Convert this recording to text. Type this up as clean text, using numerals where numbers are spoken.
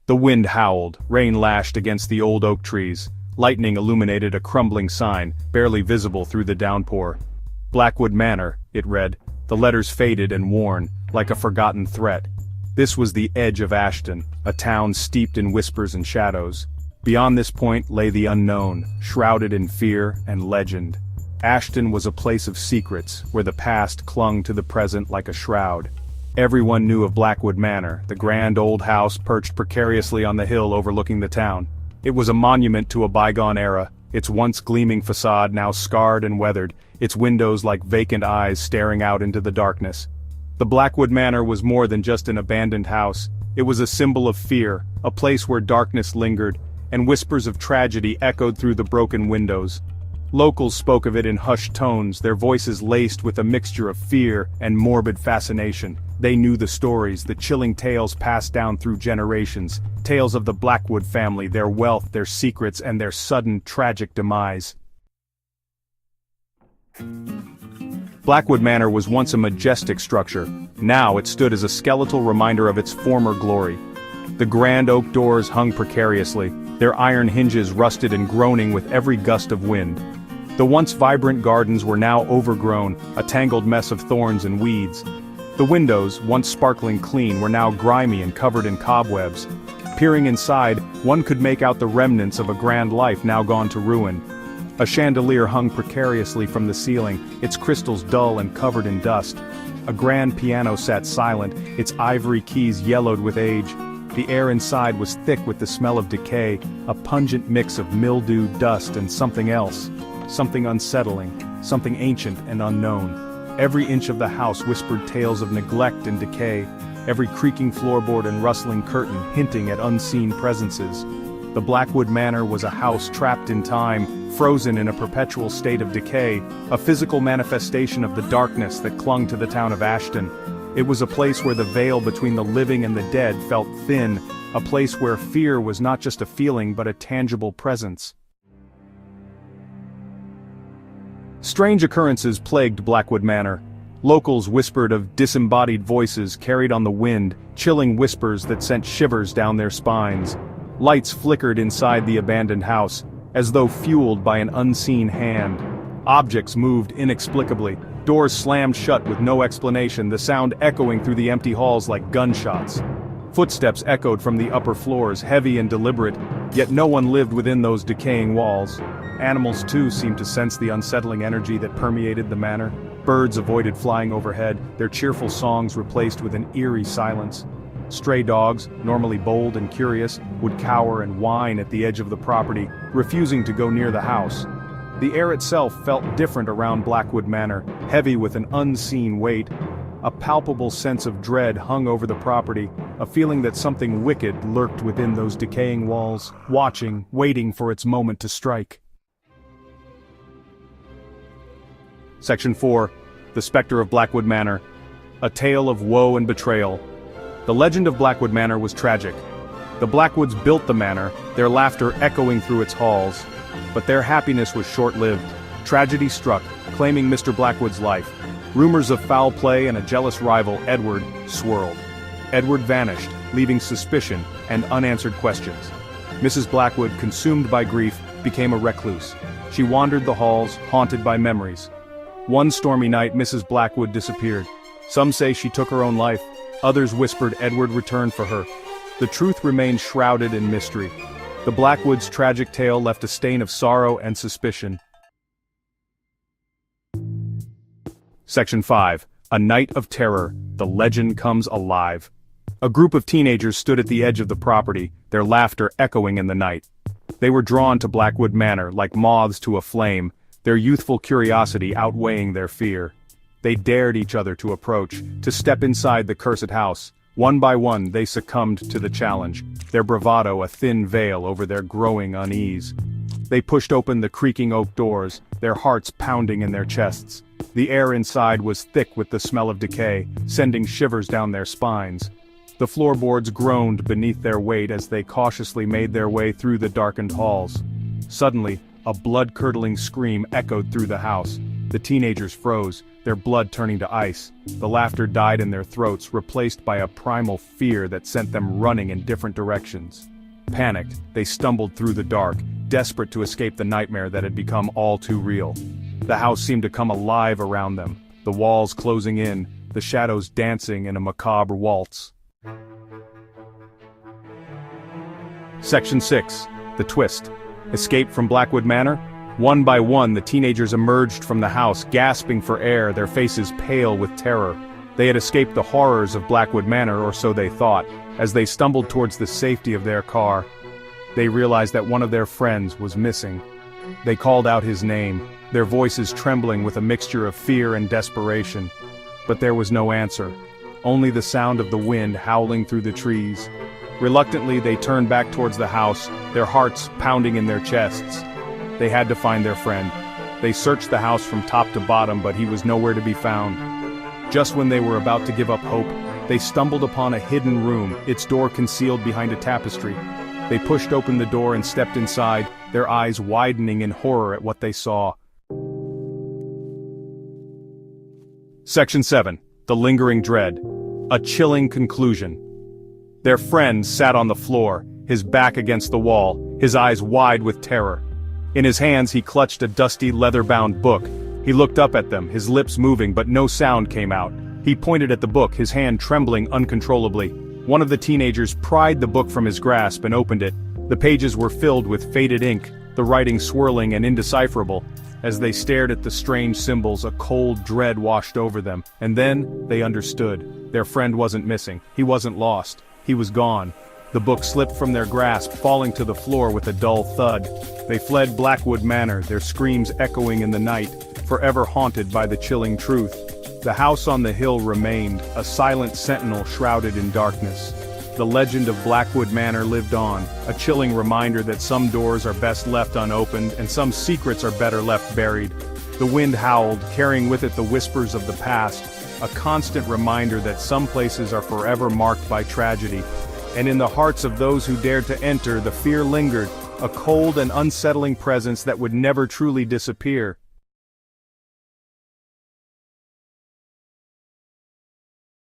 The wind howled, rain lashed against the old oak trees, lightning illuminated a crumbling sign, barely visible through the downpour. Blackwood Manor, it read, the letters faded and worn, like a forgotten threat. This was the edge of Ashton, a town steeped in whispers and shadows. Beyond this point lay the unknown, shrouded in fear and legend. Ashton was a place of secrets, where the past clung to the present like a shroud. Everyone knew of Blackwood Manor, the grand old house perched precariously on the hill overlooking the town. It was a monument to a bygone era, its once gleaming facade now scarred and weathered, its windows like vacant eyes staring out into the darkness. The Blackwood Manor was more than just an abandoned house. It was a symbol of fear, a place where darkness lingered, and whispers of tragedy echoed through the broken windows. Locals spoke of it in hushed tones, their voices laced with a mixture of fear and morbid fascination. They knew the stories, the chilling tales passed down through generations, tales of the Blackwood family, their wealth, their secrets, and their sudden, tragic demise. Blackwood Manor was once a majestic structure. Now it stood as a skeletal reminder of its former glory. The grand oak doors hung precariously, their iron hinges rusted and groaning with every gust of wind. The once vibrant gardens were now overgrown, a tangled mess of thorns and weeds. The windows, once sparkling clean, were now grimy and covered in cobwebs. Peering inside, one could make out the remnants of a grand life now gone to ruin. A chandelier hung precariously from the ceiling, its crystals dull and covered in dust. A grand piano sat silent, its ivory keys yellowed with age. The air inside was thick with the smell of decay, a pungent mix of mildew, dust, and something else. Something unsettling, something ancient and unknown. Every inch of the house whispered tales of neglect and decay, every creaking floorboard and rustling curtain hinting at unseen presences. The Blackwood Manor was a house trapped in time, frozen in a perpetual state of decay, a physical manifestation of the darkness that clung to the town of Ashton. It was a place where the veil between the living and the dead felt thin, a place where fear was not just a feeling but a tangible presence. Strange occurrences plagued Blackwood Manor. Locals whispered of disembodied voices carried on the wind, chilling whispers that sent shivers down their spines. Lights flickered inside the abandoned house, as though fueled by an unseen hand. Objects moved inexplicably, doors slammed shut with no explanation, the sound echoing through the empty halls like gunshots. Footsteps echoed from the upper floors, heavy and deliberate, yet no one lived within those decaying walls. Animals too seemed to sense the unsettling energy that permeated the manor. Birds avoided flying overhead, their cheerful songs replaced with an eerie silence. Stray dogs, normally bold and curious, would cower and whine at the edge of the property, refusing to go near the house. The air itself felt different around Blackwood Manor, heavy with an unseen weight. A palpable sense of dread hung over the property, a feeling that something wicked lurked within those decaying walls, watching, waiting for its moment to strike. Section 4. The Spectre of Blackwood Manor. A tale of woe and betrayal. The legend of Blackwood Manor was tragic. The Blackwoods built the manor, their laughter echoing through its halls. But their happiness was short-lived. Tragedy struck, claiming Mr. Blackwood's life. Rumors of foul play and a jealous rival, Edward, swirled. Edward vanished, leaving suspicion and unanswered questions. Mrs. Blackwood, consumed by grief, became a recluse. She wandered the halls, haunted by memories. One stormy night, Mrs. Blackwood disappeared. Some say she took her own life. Others whispered Edward returned for her. The truth remained shrouded in mystery. The Blackwoods' tragic tale left a stain of sorrow and suspicion. Section 5. A Night of Terror. The Legend Comes Alive. A group of teenagers stood at the edge of the property, their laughter echoing in the night. They were drawn to Blackwood Manor like moths to a flame, their youthful curiosity outweighing their fear. They dared each other to approach, to step inside the cursed house. One by one they succumbed to the challenge, their bravado a thin veil over their growing unease. They pushed open the creaking oak doors, their hearts pounding in their chests. The air inside was thick with the smell of decay, sending shivers down their spines. The floorboards groaned beneath their weight as they cautiously made their way through the darkened halls. Suddenly, a blood-curdling scream echoed through the house. The teenagers froze, their blood turning to ice. The laughter died in their throats, replaced by a primal fear that sent them running in different directions. Panicked, they stumbled through the dark, desperate to escape the nightmare that had become all too real. The house seemed to come alive around them, the walls closing in, the shadows dancing in a macabre waltz. Section 6. The Twist. Escape from Blackwood Manor? One by one the teenagers emerged from the house, gasping for air, their faces pale with terror. They had escaped the horrors of Blackwood Manor, or so they thought. As they stumbled towards the safety of their car, they realized that one of their friends was missing. They called out his name, their voices trembling with a mixture of fear and desperation. But there was no answer, only the sound of the wind howling through the trees. Reluctantly they turned back towards the house, their hearts pounding in their chests. They had to find their friend. They searched the house from top to bottom, but he was nowhere to be found. Just when they were about to give up hope, they stumbled upon a hidden room, its door concealed behind a tapestry. They pushed open the door and stepped inside, their eyes widening in horror at what they saw. Section 7. The Lingering Dread. A Chilling Conclusion. Their friend sat on the floor, his back against the wall, his eyes wide with terror. In his hands he clutched a dusty leather-bound book. He looked up at them, his lips moving but no sound came out. He pointed at the book, his hand trembling uncontrollably. One of the teenagers pried the book from his grasp and opened it. The pages were filled with faded ink, the writing swirling and indecipherable. As they stared at the strange symbols, a cold dread washed over them, and then they understood. Their friend wasn't missing, he wasn't lost, he was gone. The book slipped from their grasp, falling to the floor with a dull thud. They fled Blackwood Manor, their screams echoing in the night, forever haunted by the chilling truth. The house on the hill remained, a silent sentinel shrouded in darkness. The legend of Blackwood Manor lived on, a chilling reminder that some doors are best left unopened and some secrets are better left buried. The wind howled, carrying with it the whispers of the past, a constant reminder that some places are forever marked by tragedy. And in the hearts of those who dared to enter, the fear lingered, a cold and unsettling presence that would never truly disappear.